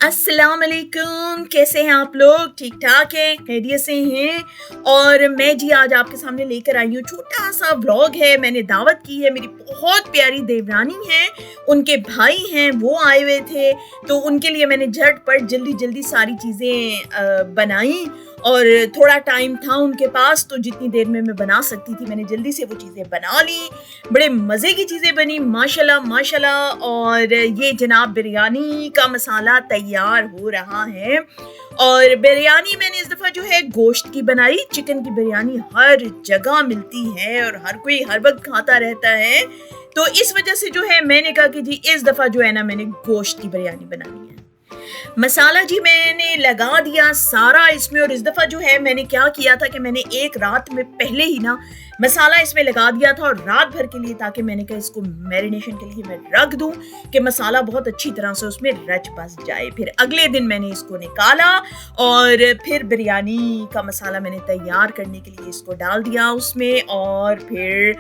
अस्सलाम वालेकुम। कैसे हैं आप लोग? ठीक ठाक हैं, खैरियत से हैं। और मैं जी आज आपके सामने लेकर आई हूँ छोटा सा व्लॉग है। मैंने दावत की है, मेरी बहुत प्यारी देवरानी है, उनके भाई हैं, वो आए हुए थे, तो उनके लिए मैंने झटपट जल्दी जल्दी सारी चीज़ें बनाई। और थोड़ा टाइम था उनके पास, तो जितनी देर में मैं बना सकती थी मैंने जल्दी से वो चीज़ें बना ली। बड़े मज़े की चीज़ें बनी, माशाल्लाह माशाल्लाह। और ये जनाब बिरयानी का मसाला तैयार हो रहा है। और बिरयानी मैंने इस दफ़ा जो है गोश्त की बनाई। चिकन की बिरयानी हर जगह मिलती है और हर कोई हर वक्त खाता रहता है, तो इस वजह से जो है मैंने कहा कि जी इस दफ़ा जो है ना मैंने गोश्त की बिरयानी बनानी है। मसाला जी मैंने लगा दिया सारा इसमें। और इस दफ़ा जो है मैंने क्या किया था कि मैंने एक रात में पहले ही ना मसाला इसमें लगा दिया था, और रात भर के लिए, ताकि मैंने कहा इसको मैरिनेशन के लिए मैं रख दूं कि मसाला बहुत अच्छी तरह से उसमें रच बस जाए। फिर अगले दिन मैंने इसको निकाला और फिर बिरयानी का मसाला मैंने तैयार करने के लिए इसको डाल दिया उसमें। और फिर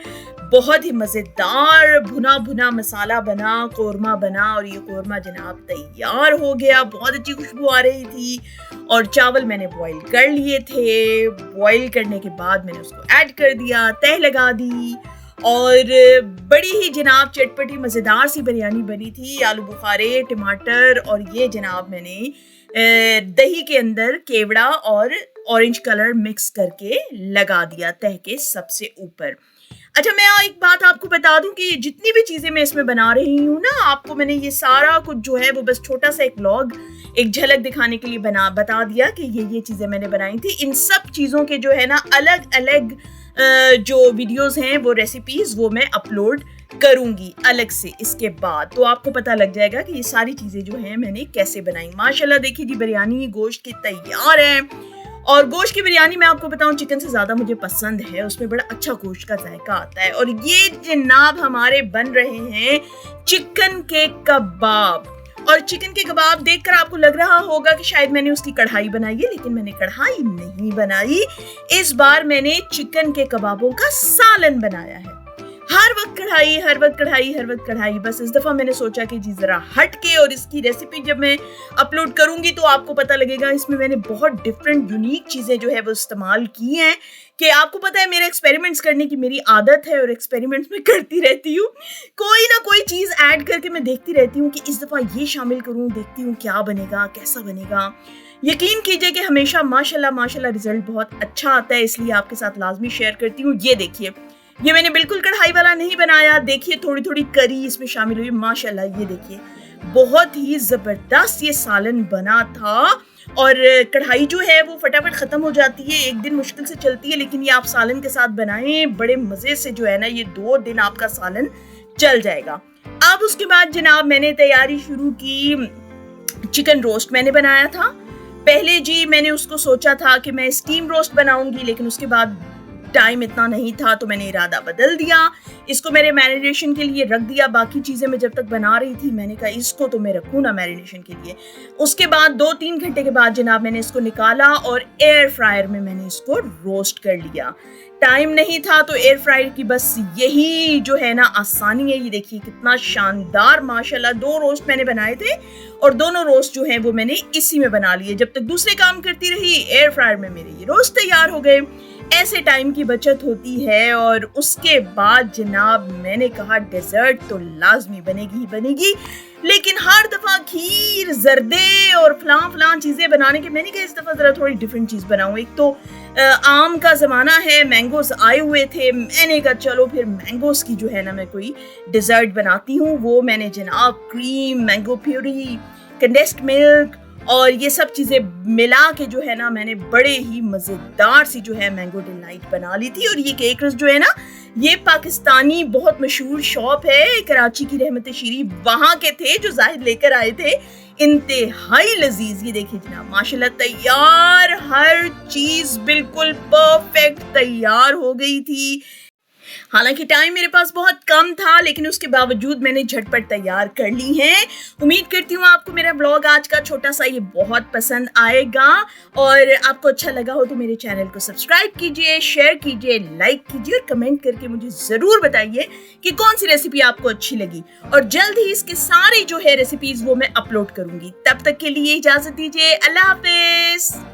बहुत ही मज़ेदार भुना भुना मसाला बना, कोरमा बना। और ये कोरमा जनाब तैयार हो गया, बहुत अच्छी खुशबू आ रही थी। और चावल मैंने बॉईल कर लिए थे। बॉईल करने के बाद मैंने उसको ऐड कर दिया, तह लगा दी, और बड़ी ही जनाब चटपटी मज़ेदार सी बिरयानी बनी थी। आलू बुखारे, टमाटर, और ये जनाब मैंने दही के अंदर केवड़ा और ऑरेंज कलर मिक्स करके लगा दिया तह के सबसे ऊपर। अच्छा, मैं एक बात आपको बता दूं कि जितनी भी चीज़ें मैं इसमें बना रही हूँ ना, आपको मैंने ये सारा कुछ जो है वो बस छोटा सा एक व्लॉग, एक झलक दिखाने के लिए बता दिया कि ये चीज़ें मैंने बनाई थी। इन सब चीज़ों के जो है ना अलग अलग जो वीडियोस हैं, वो रेसिपीज़, वो मैं अपलोड करूंगी अलग से इसके बाद, तो आपको पता लग जाएगा कि ये सारी चीज़ें जो हैं मैंने कैसे बनाई। माशाल्लाह देखिए जी, बिरयानी गोश्त की तैयार है। और गोश्त की बिरयानी मैं आपको बताऊं चिकन से ज़्यादा मुझे पसंद है, उसमें बड़ा अच्छा गोश्त का जायका आता है। और ये जनाब हमारे बन रहे हैं चिकन के कबाब। और चिकन के कबाब देखकर आपको लग रहा होगा कि शायद मैंने उसकी कढ़ाई बनाई है, लेकिन मैंने कढ़ाई नहीं बनाई। इस बार मैंने चिकन के कबाबों का सालन बनाया है। हर वक्त कढ़ाई, हर वक्त कढ़ाई, हर वक्त कढ़ाई। बस इस दफ़ा मैंने सोचा कि जी ज़रा हट के, और इसकी रेसिपी जब मैं अपलोड करूंगी तो आपको पता लगेगा इसमें मैंने बहुत डिफरेंट यूनिक चीज़ें जो है वो इस्तेमाल की हैं। कि आपको पता है मेरे एक्सपेरिमेंट्स करने की मेरी आदत है, और एक्सपेरिमेंट्स में करती रहती हूँ। कोई ना कोई चीज़ ऐड करके मैं देखती रहती हूँ कि इस दफ़ा ये शामिल करूँ, देखती हूँ क्या बनेगा, कैसा बनेगा। यकीन कीजिए कि हमेशा माशाल्लाह माशाल्लाह रिजल्ट बहुत अच्छा आता है, इसलिए आपके साथ लाजमी शेयर करती हूँ। ये देखिए, ये मैंने बिल्कुल कढ़ाई वाला नहीं बनाया। देखिए थोड़ी थोड़ी करी इसमें शामिल हुई, माशाल्लाह। ये देखिए बहुत ही ज़बरदस्त ये सालन बना था। और कढ़ाई जो है वो फटाफट ख़त्म हो जाती है, एक दिन मुश्किल से चलती है, लेकिन ये आप सालन के साथ बनाएं, बड़े मज़े से जो है ना ये 2 दिन आपका सालन चल जाएगा। अब उसके बाद जनाब मैंने तैयारी शुरू की। चिकन रोस्ट मैंने बनाया था पहले जी। मैंने उसको सोचा था कि मैं स्टीम रोस्ट बनाऊंगी, लेकिन उसके बाद टाइम इतना नहीं था, तो मैंने इरादा बदल दिया। इसको मैंने मैरिनेशन के लिए रख दिया। बाकी चीज़ें मैं जब तक बना रही थी मैंने कहा इसको तो मैं रखूँ ना मैरिनेशन के लिए। उसके बाद 2-3 घंटे के बाद जनाब मैंने इसको निकाला और एयर फ्रायर में मैंने इसको रोस्ट कर लिया। टाइम नहीं था तो एयर फ्रायर की बस यही जो है ना आसानी है। ये देखिए कितना शानदार माशाल्लाह 2 रोस्ट मैंने बनाए थे, और दोनों रोस्ट जो हैं वो मैंने इसी में बना लिए। जब तक दूसरे काम करती रही एयर फ्रायर में मेरे ये रोस्ट तैयार हो गए। ऐसे टाइम की बचत होती है। और उसके बाद जनाब मैंने कहा डेजर्ट तो लाजमी बनेगी ही बनेगी, लेकिन हर दफ़ा खीर, जर्दे और फलां चीज़ें बनाने के, मैंने कहा इस दफ़ा ज़रा थोड़ी डिफरेंट चीज़ बनाऊँ। एक तो आम का ज़माना है, मैंगोस आए हुए थे, मैंने कहा चलो फिर मैंगोस की जो है ना मैं कोई डिज़र्ट बनाती हूँ। वो मैंने जनाब cream, mango puree, condensed milk और ये सब चीज़ें मिला के जो है ना मैंने बड़े ही मज़ेदार सी जो है मैंगो डिलाइट बना ली थी। और ये केक रस जो है ना, ये पाकिस्तानी बहुत मशहूर शॉप है कराची की, रहमत शीरी वहाँ के थे जो जाहिद लेकर आए थे। इंतहाई लजीज। ये देखिए जनाब माशाल्लाह तैयार, हर चीज़ बिल्कुल परफेक्ट तैयार हो गई थी। हालांकि टाइम मेरे पास बहुत कम था, लेकिन उसके बावजूद मैंने झटपट तैयार कर ली है। उम्मीद करती हूँ आपको मेरा ब्लॉग आज का छोटा सा ये बहुत पसंद आएगा, और आपको अच्छा लगा हो तो मेरे चैनल को सब्सक्राइब कीजिए, शेयर कीजिए, लाइक कीजिए और कमेंट करके मुझे ज़रूर बताइए कि कौन सी रेसिपी आपको अच्छी लगी। और जल्द ही इसके सारे जो है रेसिपीज वो मैं अपलोड करूंगी। तब तक के लिए इजाजत दीजिए। अल्लाह हाफिज।